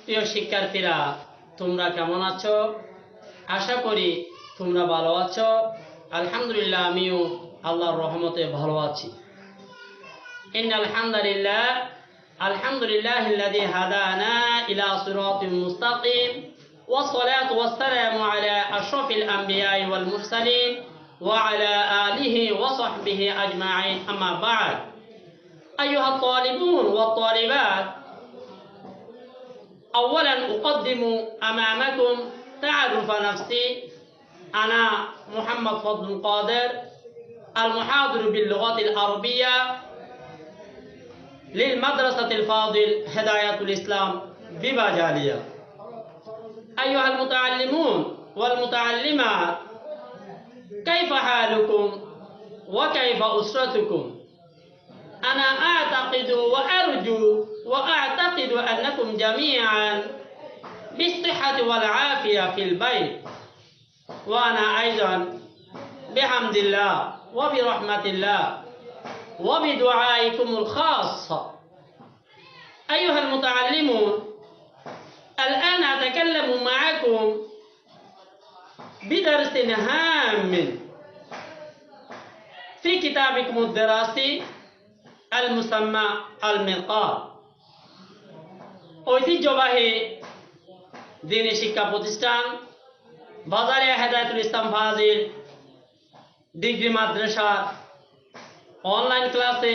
প্রিয় শিক্ষার্থীরা, তোমরা কেমন আছো? আশা করি তোমরা ভালো আছো। আলহামদুলিল্লাহ, আমিও আল্লাহর রহমতে ভালো আছি। ইন্নাল হামদুলিল্লাহ, আলহামদুলিল্লাহিল্লাযী হাদানা ইলা সিরাতিল মুস্তাকিম ওয়া সলাতু ওয়াস সালামু আলা আশরাফিল আমবিয়াই ওয়াল মুরসালিন ওয়া আলা আলিহি ওয়া সাহবিহি আজমাইন, আম্মা বা'দ। আইয়ুহাত তালিবুন ওয়াত তালিবাত, أولاً أقدم أمامكم تعرف نفسي. أنا محمد فضل القادر، المحاضر باللغة العربية للمدرسة الفاضل هداية الإسلام بباجالية. أيها المتعلمون والمتعلمات، كيف حالكم وكيف أسرتكم؟ أنا أعتقد وأرجو وأعتقد أنكم جميعا بالصحة والعافية في البيت، وأنا أيضا بحمد الله وبرحمة الله وبدعائكم الخاصة. أيها المتعلمون، الآن أتكلم معكم بدرس هام في كتابكم الدراسي المسمى المرقاة। ঐতিহ্যবাহী দ্বীনি শিক্ষা প্রতিষ্ঠান বাজারে হেদায়েতুল ইসলাম ফাজিল ডিগ্রি মাদ্রাসার অনলাইন ক্লাসে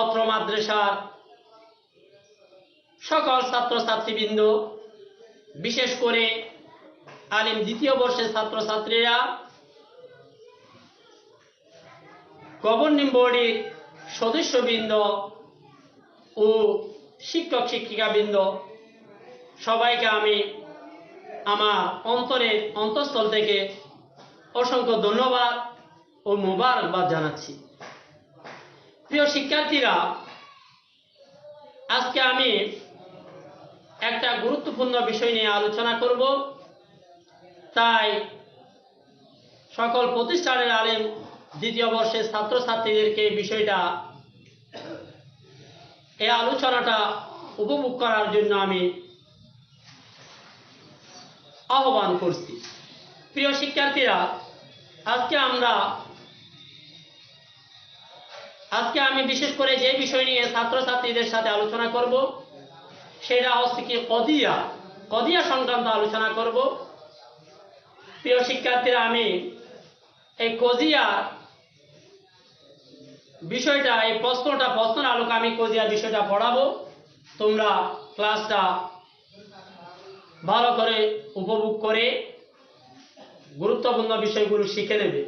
অত্র মাদ্রাসার সকল ছাত্রছাত্রীবৃন্দ, বিশেষ করে আলিম দ্বিতীয় বর্ষের ছাত্রছাত্রীরা, গভর্নিং বডির সদস্যবৃন্দ ও শিক্ষক শিক্ষিকাবৃন্দ, সবাইকে আমি আমার অন্তঃস্থল থেকে অসংখ্য ধন্যবাদ ও মোবারকবাদ জানাচ্ছি। প্রিয় শিক্ষার্থীরা, আজকে আমি একটা গুরুত্বপূর্ণ বিষয় নিয়ে আলোচনা করব। তাই সকল প্রতিষ্ঠানের আলিম দ্বিতীয় বর্ষের ছাত্রছাত্রীদেরকে এই আলোচনাটা উপভোগ করার জন্য আমি আহ্বান করছি। প্রিয় শিক্ষার্থীরা, আজকে আমি বিশেষ করে যে বিষয় নিয়ে ছাত্রছাত্রীদের সাথে আলোচনা করব সেটা হচ্ছে কি কদিয়া সংক্রান্ত আলোচনা করব। প্রিয় শিক্ষার্থীরা, আমি এই কদিয়া বিষয়টা, এই প্রশ্নের আলোকে আমি কদিয়া বিষয়টা পড়াবো। তোমরা ক্লাসটা ভালো করে উপভোগ করে গুরুত্বপূর্ণ বিষয়গুলো শিখে নেবে।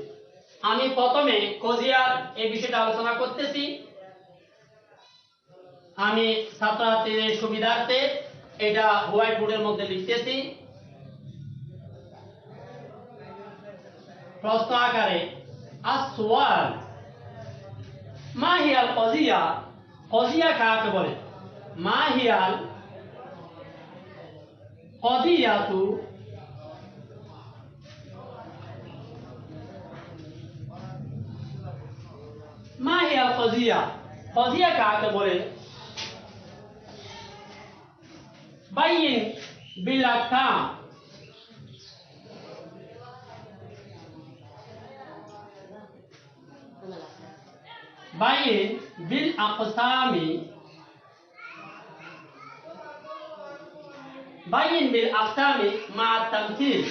আমি প্রথমে কদিয়ার এই বিষয়টা আলোচনা করতেছি। আমি ছাত্রছাত্রীদের সুবিধার্থে এটা হোয়াইট বোর্ডের মধ্যে লিখতেছি প্রশ্ন আকারে। আসওয়াল, মা হিয়াল কদিয়া? কদিয়া কাকে বলে? মা হিয়াল কদিয়াতু? মা হিয়াল কদিয়া? কদিয়া কাকে বলে? বাইয়িন বিল আহকাম। বাইয়িন বিল আকসামি। বাইয়িন বিল আকসামি মা তামথিল।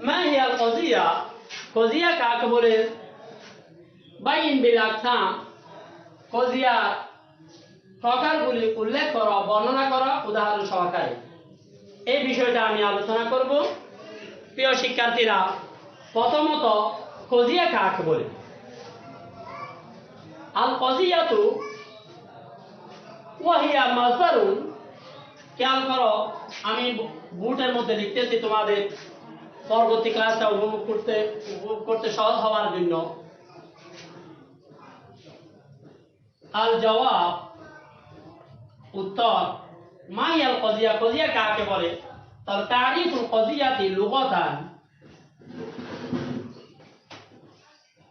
মা হিয়াল কদিয়া? কদিয়া কাকে বলে? বাইয়িন বিল আকসাম। কদিয়া প্রকারগুলি উল্লেখ করা, বর্ণনা করা উদাহরণ সহকারে। এই বিষয়টা আমি আলোচনা করব। প্রিয় শিক্ষার্থীরা, প্রথমত কদিয়া কাকে বলে? আল কদিয়াতু ওয়াহিয়া মাসদারুন। খেয়াল করো, আমি বোর্ডের মধ্যে লিখতেছি তোমাদের পরবর্তী ক্লাসটা উপভোগ করতে সহজ হওয়ার জন্য। আল জবাব, উত্তর। মা হিয়াল কদিয়া? কদিয়া কাকে বলে? তাহলে তারিফুল কদিয়াতি লুগাতান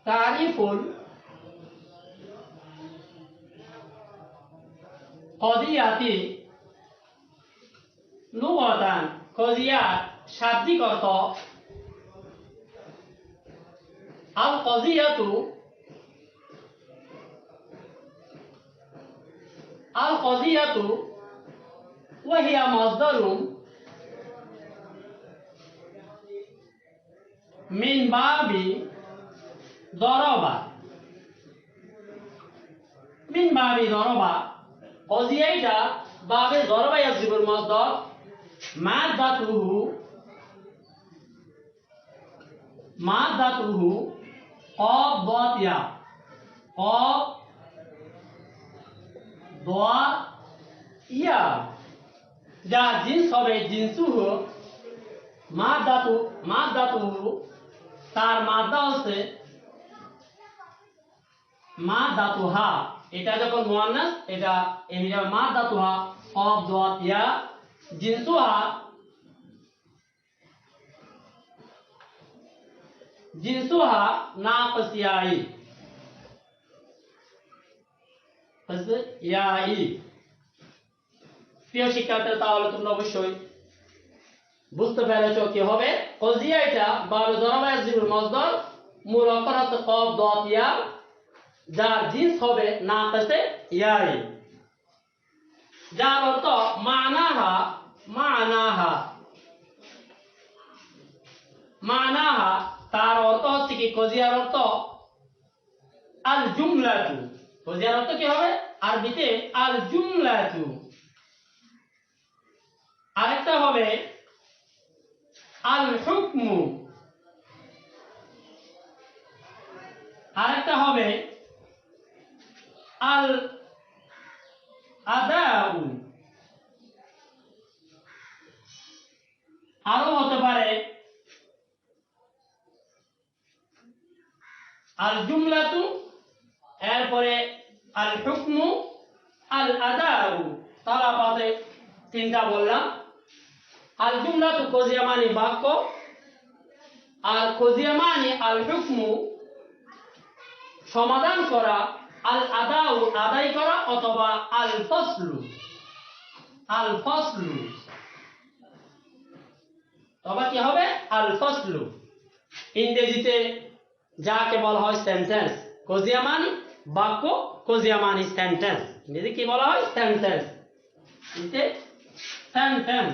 তারিফুল কদিয়াতি লুগাতান, কদিয়ার শাব্দিক অর্থ আল কদিয়াতু, আল কদিয়াতু ওয়াহিয়া মাসদারুন মিন বাবি দরবা, মিন বাবি দরবা, কদিয়া এটা বাবে দরবা ইয়াজিবুল মাসদার, মাদাতুহু, মাদাতুহু কব দত ইয়া, কব দত ইয়া, যা জিন্স হবে জিনসুহু, মাদাতুহু তার মাদা হচ্ছে মাদাতুহা, এটা যখন মুয়ান্নাস এটা এমিরা মাদাতুহা কব দত ইয়া, জিনসুহা, জিনসুহা নাকিস ইয়াই, ইয়াই। প্রিয় শিক্ষার্থী, তাহলে তোমরা অবশ্যই বুঝতে পেরেছো কি হবে। কজিয়া এটা বাবে দরবা ইয়াজিবুল মাসদার, মূল অক্ষর হচ্ছে কব দত ইয়া, যার জিন্স হবে নাকিসে ইয়াই, যার অর্থ মানাহা, মানাহা, মানাহা তার অর্থ হচ্ছে কি, কজিয়ার অর্থ আল জুমলাতু, কজিয়ার অর্থ কি হবে আরবিতে আল জুমলাতু। আরেকটা হবে আল হুকমু, আরেকটা হবে আল আদাউ, আরো হতে পারে আল জুমলাতু, এরপরে আল হুকমু, আল আদাউ। তারা পাতে তিনটা বললাম। আল জুমলাতু কজিয়া মানে বাক্য, আর কজিয়া মানে আল হুকমু সমাধান করা, আল আদাউ আদায় করা, অথবা আল ফসলু, আল ফসলু, তবে কি হবে আল ফসলু। ইংরেজিতে যাকে বলা হয় সেন্টেন্স, কজিয়া মানে বাক্য, কজিয়া মানে সেন্টেন্স। ইংরেজি কি বলা হয় সেন্টেন্স, সেন্টেন্স।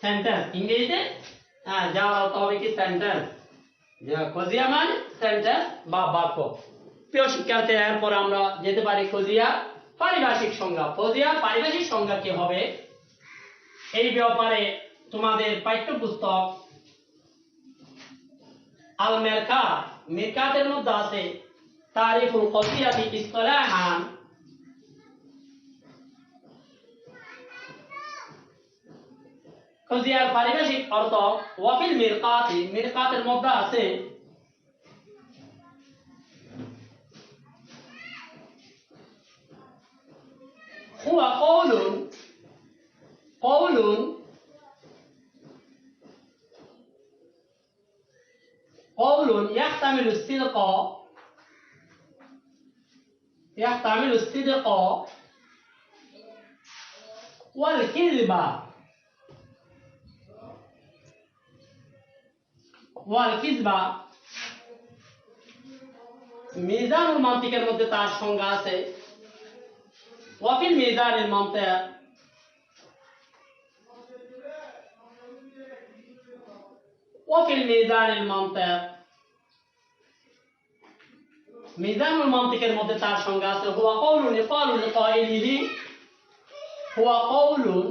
সেন্টেন্স ইংরেজিতে যার অর্থ হবে কি সেন্টেন্স, কজিয়া মানে সেন্টেন্স বা বাক্য। প্রিয় শিক্ষার্থী, এরপর আমরা যেতে পারি কজিয়া পারিভাষিক সংজ্ঞা। কজিয়ার পারিভাষিক সংজ্ঞা কি হবে, এই ব্যাপারে তোমাদের পাঠ্যপুস্তক আল মেরকাত, মিরকাতের মধ্যে আছে তারিফুল কজিয়াতি ইসতিলাহান, কজিয়ার পারিভাষিক অর্থ, ওয়াফিল মিরকাতি, মিরকাতের মধ্যে আছে হুয়া কওলুন, কওলুন, কওলুন ইয়াহতামিলু সিদক, ইয়াহতামিলু সিদক ওয়াল কিযবা, ওয়াল কিযবা। মিজানুল মান্তিকের মধ্যে তার সংজ্ঞা আছে, ওয়াফিল মিজানিল মান্তিক, ওয়াফিল মিজানিল মান্তিক, মিজানুল মান্তিকের মধ্যে তার সংজ্ঞা আছে হুয়া কওলুন ইকালু লিকাইলিহি, হুয়া কওলুন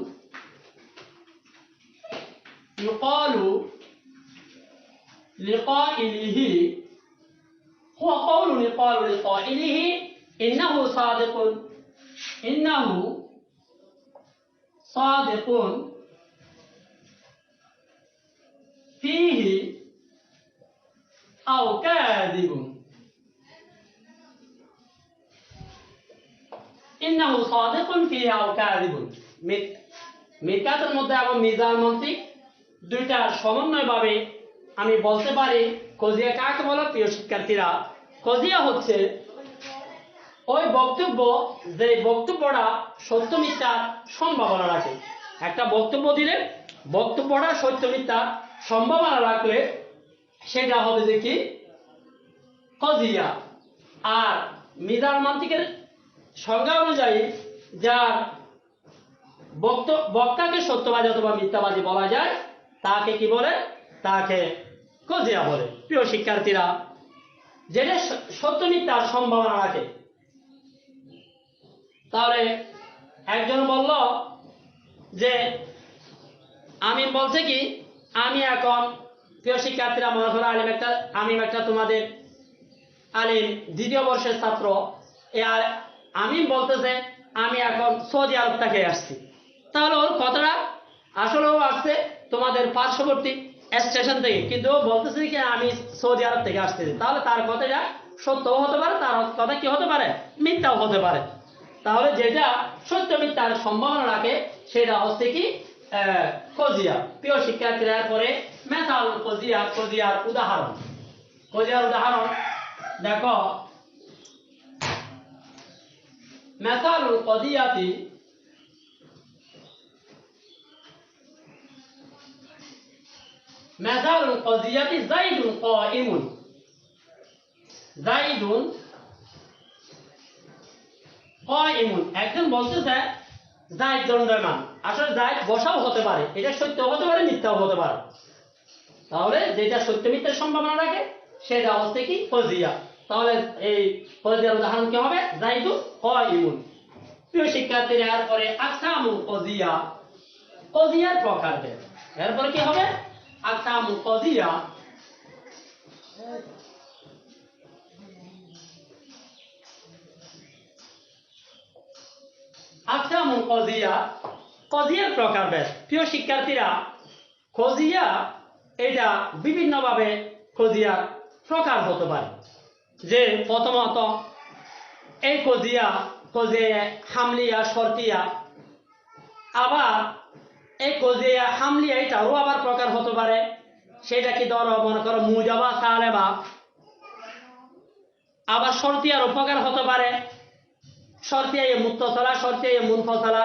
ইকালু লিকাইলিহি, হুয়া কওলুন ইকালু লিকাইলিহি ইন্নাহু সাদিকুন, ইন্নাহু সাদিকুন ফিহি আও কাযিবুন, ইন্নাহু সাদিকুন ফিহি আও কাযিবুন। মিরকাতের মধ্যে এবং মিজান মন্তিক দুইটা সমন্বয়ভাবে আমি বলতে পারি কজিয়া কাকে বলো প্রিয় শিক্ষার্থীরা? কজিয়া হচ্ছে ওই বক্তব্য যে বক্তব্যটা সত্য মিথ্যার সম্ভাবনা রাখে। একটা বক্তব্য দিলে বক্তব্যটা সত্য মিথ্যার সম্ভাবনা রাখলে সেটা হবে যে কি কজিয়া। আর মিজান মন্তিকের সংজ্ঞা অনুযায়ী যার বক্তাকে সত্যবাদী অথবা মিথ্যাবাদী বলা যায় তাকে কি বলে? তাকে কজিয়া বলে। প্রিয় শিক্ষার্থীরা, যেটা সত্য মিথ্যার সম্ভাবনা রাখে। তাহলে একজন বলল যে আমি বলছে কি আমি এখন, প্রিয় শিক্ষার্থীরা মনে করো আমি একটা তোমাদের আলিম দ্বিতীয় বর্ষের ছাত্র। আর আমি বলতেছে আমি এখন সৌদি আরব থেকে আসছি। তাহলে ওর কথাটা আসলে ও আসছে তোমাদের পার্শ্ববর্তী স্টেশন থেকে, কিন্তু ও বলতেছে কি আমি সৌদি আরব থেকে আসতেছি। তাহলে তার কথাটা সত্যও হতে পারে, তার কথা কি হতে পারে? মিথ্যাও হতে পারে। তাহলে যেটা সত্য মিথ্যার সম্ভাবনা রাখে সেটা হচ্ছে কি কজিয়া। প্রিয় শিক্ষার্থীরা, পরে মেসাল কজিয়া, কজিয়ার উদাহরণ। কজিয়ার উদাহরণ দেখো, মেসাল কজিয়াতি মেসাল কজিয়াতি যাইদুন কাইমুন। যাইদুন কাইমুন, একজন বলতেছে যাইদ দণ্ডায়মান। আসলে যাইদ বসাও হতে পারে, এটা সত্য হতে পারে, মিথ্যাও হতে পারে। তাহলে যেটা সত্য মিথ্যার সম্ভাবনা রাখে সেটা হচ্ছে কি কজিয়া। তাহলে এই কজিয়ার উদাহরণ কি হবে? যাইদু কাইমুন। প্রিয় শিক্ষার্থীরা, এরপরে আকসামু কজিয়া, কজিয়ার প্রকারভেদ। এরপরে কি হবে? আকসামু কজিয়া। আকসামু কজিয়া, কজিয়ার প্রকারভেদ। প্রিয় শিক্ষার্থীরা, কজিয়া এটা বিভিন্নভাবে কজিয়ার প্রকার হতে পারে। যে প্রথমত এই কজিয়া হামলিয়া শর্তিয়া। আবার এই কজিয়া হামলিয়া এটারও আবার প্রকার হতে পারে। সেটা কি ধরো মনে করো মুজাবা সালেবা। আবার শর্তিয়ার উপকার হতে পারে, শর্তিয়া মুত্তসলা, শর্তিয়া মুনফসলা।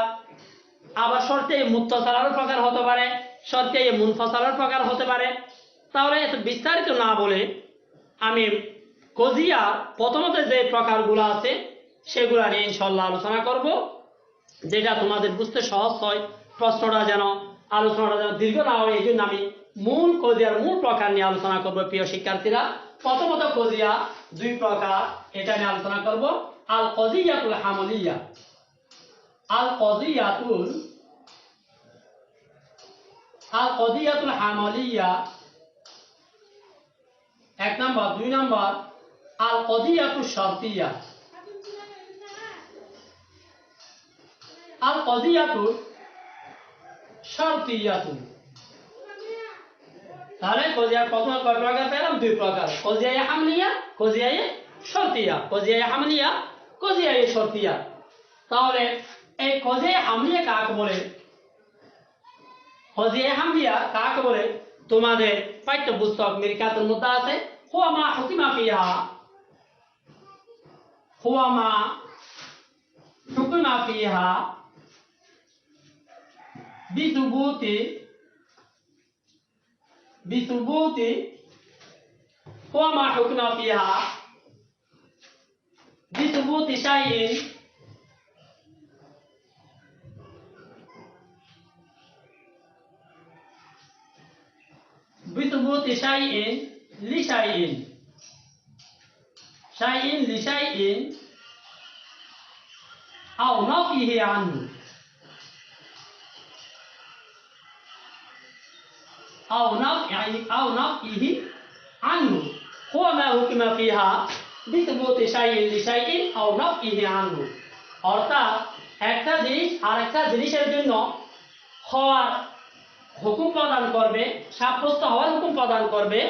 আবার শর্তিয়া মুত্তসলার প্রকার হতে পারে, শর্তিয়া মুনফসলার প্রকার হতে পারে। তাহলে এত বিস্তারিত না বলে আমি কজিয়া প্রথমত যে প্রকারগুলো আছে সেগুলো নিয়ে ইনশাল্লাহ আলোচনা করব, যেটা তোমাদের বুঝতে সহজ হয়, প্রশ্নটা যেন আলোচনাটা যেন দীর্ঘ না হয়। এই জন্য আমি মূল কজিয়ার মূল প্রকার নিয়ে আলোচনা করব। প্রিয় শিক্ষার্থীরা, প্রথমত কজিয়া দুই প্রকার, এটা নিয়ে আলোচনা করব। আল কজিয়াতুল হামলিয়া, আল কজিয়াতুল হামলিয়া এক নম্বর। দুই নম্বর আল কজিয়াতুল শর্তিয়া। আল কজিয়াতুল শর্তিয়াতু। তাহলে কজিয়া প্রথম কয় প্রকার পেলাম? দুই প্রকার, কজিয়া হামলিয়া, কজিয়া শর্তিয়া। কজিয়া হামলিয়া, কজিয়া শর্তিয়া। তাহলে এই কজিয়া হামলিয়া কাকে বলে? কজিয়া হামলিয়া কাকে বলে? তোমাদের পাঠ্যপুস্তক মিরকাতের মধ্যে আছে হুয়া মা হুকিমা ফিহা, হুয়া মা হুকিমা ফিহা বিসুবুতি হুয়া মা হুকিমা ফিহা বিসুবুতি শাইইন বিসুবুতি শাইইন লিশাইইন, শাইইন লিশাইইন আও নাফিহি আনহু, আও নাফিহি আনহু হুয়া মা হুকিমা ফিহা বিসুবুতি শাইইন লিশাইইন আও নাফিহি আনহু। অর্থাৎ একটা জিনিস আরেকটা জিনিসের জন্য হওয়ার হুকুম প্রদান করবে, সাব্যস্ত হওয়ার হুকুম প্রদান করবে,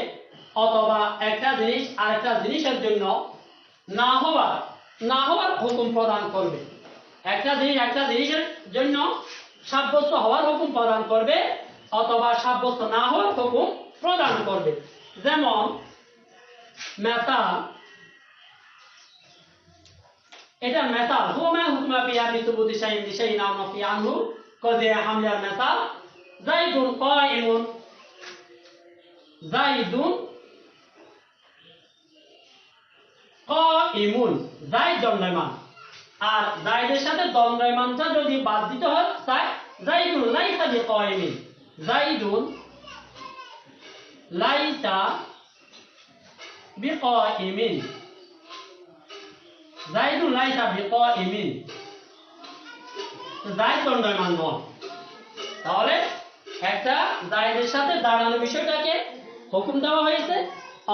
অথবা একটা জিনিস আরেকটা জিনিসের জন্য না হওয়ার হুকুম প্রদান করবে। একটা জিনিস একটা জিনিসের জন্য সাব্যস্ত হওয়ার হুকুম প্রদান করবে অথবা সাব্যস্ত না হওয়ার হুকুম প্রদান করবে। যেমন মেসাল, এটা মেসাল হুমা হুকমা ফিহা বিসুবুতি শাইইন লিশাইইন আও নাফি আনহু কযিয়া হামলার মেসাল যাইদুন কায়িমুন, যাইদুন কায়িমুন, যাইদ দণ্ডায়মান। আর যাইদের সাথে দণ্ডায়মানটা যদি বাদ দিতে হয় তাই যাইদুন লাইসা বিকায়িমিন, যাইদুন লাইসা বিকায়িমিন, যাইদুন লাইসা বিকায়িমিন, যাইদ দণ্ডায়মান নয়। তাহলে একটা যাইদের সাথে দাঁড়ানো বিষয়টাকে হুকুম দেওয়া হয়েছে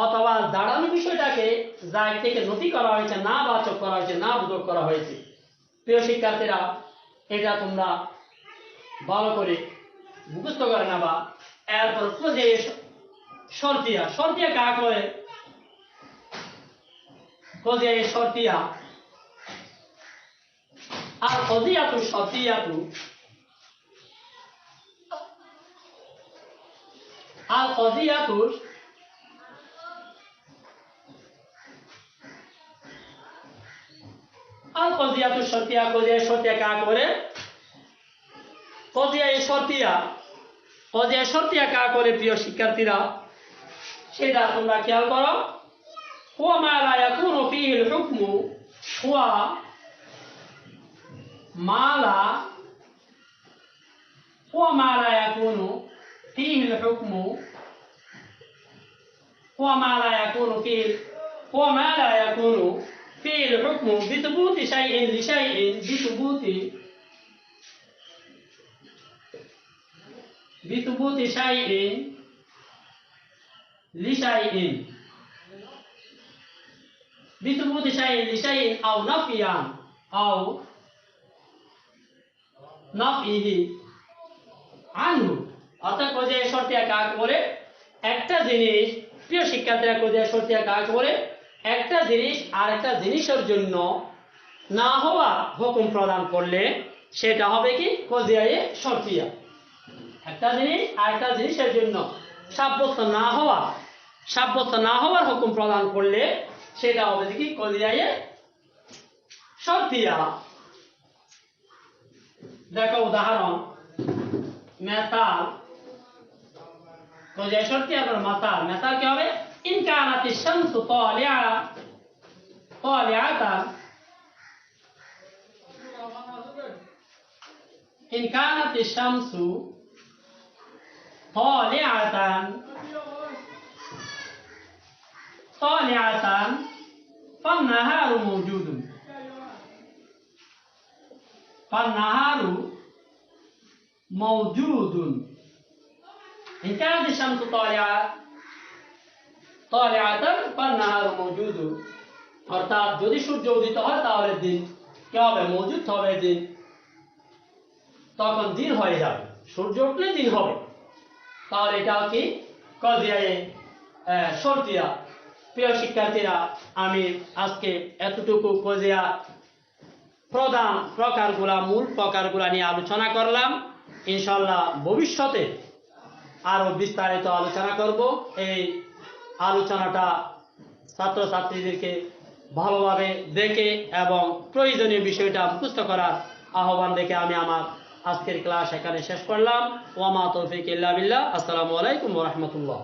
অথবা দাঁড়ানো বিষয়টাকে যাইদ থেকে নফি করা হয়েছে, না বাচক করা হয়েছে, না বোধক করা হয়েছে। প্রিয় শিক্ষার্থীরা, এটা তোমরা ভালো করে মুখস্থ করে নেবা। এরপর যে শর্তিয়া, শর্তিয়া কাজ করে যে শর্তিয়া আর কজিয়াতু শর্তিয়াতু আর কজিয়াতু আর কজিয়াতু শর্তিয়া, কজিয়া শর্তিয়া কাজ করে কজিয়া শর্তিয়া, কজিয়া শর্তিয়া কাজ করে। প্রিয় শিক্ষার্থীরা, সেটা তোমরা খেয়াল করো। হুয়া মা লা ইয়াকুনু ফীহিল হুকমু, হুয়া মা লা ইয়াকুনু ফীহিল হুকমু, হুয়া মা লা ইয়াকুনু ফীহিল হুকমু বিসুবুতি শাইইন লিশাইইন, বিসুবুতি শাইইন লিশাইইন, বিসুবুতি শাইইন লিশাইইন আও নাফইহি আনহু। অর্থাৎ কজিয়া শর্তিয়া কাজ করে একটা জিনিস, প্রিয় শিক্ষার্থীরা, কজিয়া শর্তিয়া কাজ করে একটা জিনিস আর একটা জিনিসের জন্য না হওয়া হুকুম প্রদান করলে সেটা হবে কি কজিয়ায়ে শর্তিয়া। একটা জিনিস আর একটা জিনিসের জন্য সাব্যস্ত না হওয়ার হুকুম প্রদান করলে সেটা হবে কি কজিয়ায়ে শর্তিয়া। দেখো উদাহরণ, মেসাল কজিয়া শর্তিয়া আর মাসাল। মেসাল কি হবে? ইন কানাতিশ শামসু তালিআতান, ইন কানাতিশ শামসু তালিআতান ফান্নাহারু মাওজুদুন, ফান্নাহারু মাওজুদুন। ইন কানাতিশ শামসু তালিআতান ফান্নাহারু মাওজুদুন। অর্থাৎ যদি সূর্য উদিত হয় তাহলে দিন কি হবে? মওজুদ হবে দিন, তখন দিন হয়ে যাবে। সূর্য উঠলে দিন হবে। তাহলে এটা কি কজিয়ায়ে শর্তিয়া। প্রিয় শিক্ষার্থীরা, আমি আজকে এতটুকু কজিয়া প্রধান প্রকারগুলা, মূল প্রকারগুলা নিয়ে আলোচনা করলাম। ইনশাআল্লাহ ভবিষ্যতে আরো বিস্তারিত আলোচনা করব। এই আলোচনাটা ছাত্রছাত্রীদেরকে ভালোভাবে দেখে এবং প্রয়োজনীয় বিষয়টা মুখস্থ করার আহ্বান রেখে আমি আমার আজকের ক্লাস এখানে শেষ করলাম। ওয়া মা তৌফিক ইল্লা বিল্লাহ। আসসালামু আলাইকুম ওয়া রাহমাতুল্লাহ।